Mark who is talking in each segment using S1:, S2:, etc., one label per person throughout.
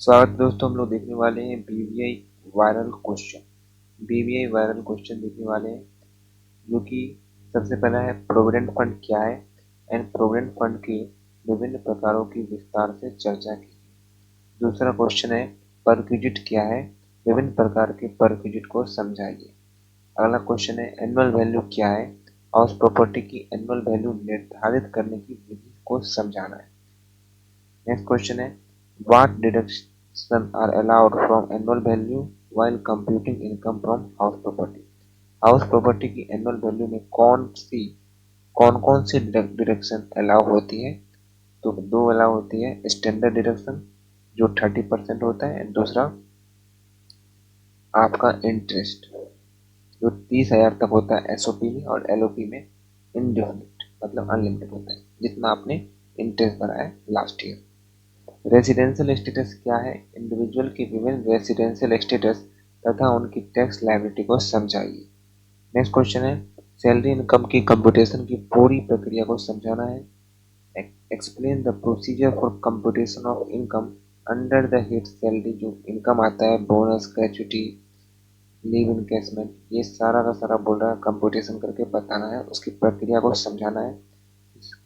S1: स्वागत दोस्तों, हम लोग देखने वाले हैं BVI viral question. BVI viral question देखने वाले हैं जो कि सबसे पहला है प्रोविडेंट फंड क्या है एंड प्रोविडेंट फंड के विभिन्न प्रकारों की विस्तार से चर्चा की। दूसरा क्वेश्चन है परक्विजिट क्या है, विभिन्न प्रकार के परक्विजिट को समझाइए। अगला क्वेश्चन है एनुअल वैल्यू क्या है, हाउस प्रॉपर्टी की एनुअल वैल्यू निर्धारित करने की विधि को समझाना है। नेक्स्ट क्वेश्चन है what deduction are allowed from annual value while computing income from house property. House property की एनुअल वैल्यू में कौन कौन सी डिडक्शन अलाउ होती है। तो दो अलाउ होती है, स्टैंडर्ड डिडक्शन जो 30% होता है, दूसरा आपका इंटरेस्ट जो 30,000 तक होता है एसओपी में, और एलओपी में इनडिफिनिट मतलब अनलिमिटेड होता है जितना आपने इंटरेस्ट भरा है लास्ट ईयर। रेसिडेंशियल स्टेटस क्या है, इंडिविजुअल के विभिन्न रेसिडेंशियल स्टेटस तथा उनकी टैक्स लायबिलिटी को समझाइए। नेक्स्ट क्वेश्चन है सैलरी इनकम की कंप्यूटेशन की पूरी प्रक्रिया को समझाना है। Explain the procedure for computation of income under the head salary. जो इनकम आता है, बोनस, ग्रेचुटी, लीव इनकेसमेंट, ये सारा का सारा बोल रहा है कंप्यूटेशन करके बताना है, उसकी प्रक्रिया को समझाना है।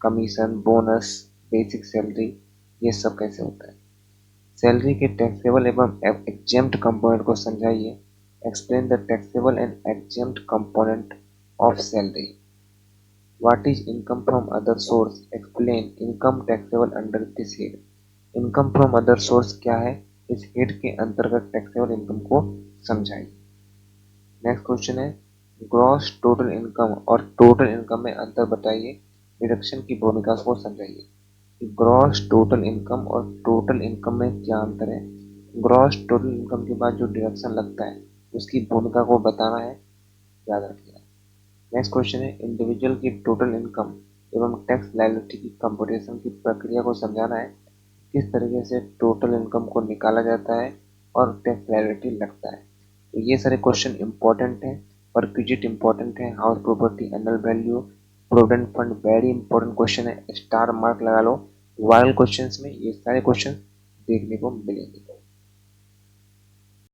S1: कमीशन, बोनस, बेसिक सैलरी, ये सब कैसे होता है। सैलरी के टैक्सेबल एवं एग्जेम्प्ट कंपोनेंट को समझाइए। Explain the taxable and exempt component of salary. What is income from other source, explain income taxable under this head. Income from other source क्या है, इस हेड के अंतर्गत टैक्सेबल इनकम को समझाइए। नेक्स्ट क्वेश्चन है ग्रॉस टोटल इनकम और total income में अंतर बताइए, डिडक्शन की भूमिका को समझाइए। ग्रॉस टोटल इनकम और टोटल इनकम में क्या अंतर है। ग्रॉस टोटल इनकम के बाद जो डिडक्शन लगता है उसकी भूमिका को बताना है, याद रखिएगा। नेक्स्ट क्वेश्चन है इंडिविजुअल की टोटल इनकम एवं टैक्स लायबिलिटी की कंप्यूटेशन की प्रक्रिया को समझाना है। किस तरीके से टोटल इनकम को निकाला जाता है और टैक्स लायबिलिटी लगता है। तो ये सारे क्वेश्चन इंपॉर्टेंट हैं, परक्विजिट इंपॉर्टेंट है, house property, annual value, provident fund very important question है, स्टार मार्क लगा लो। वायरल क्वेश्चंस में ये सारे क्वेश्चन देखने को मिलेंगे।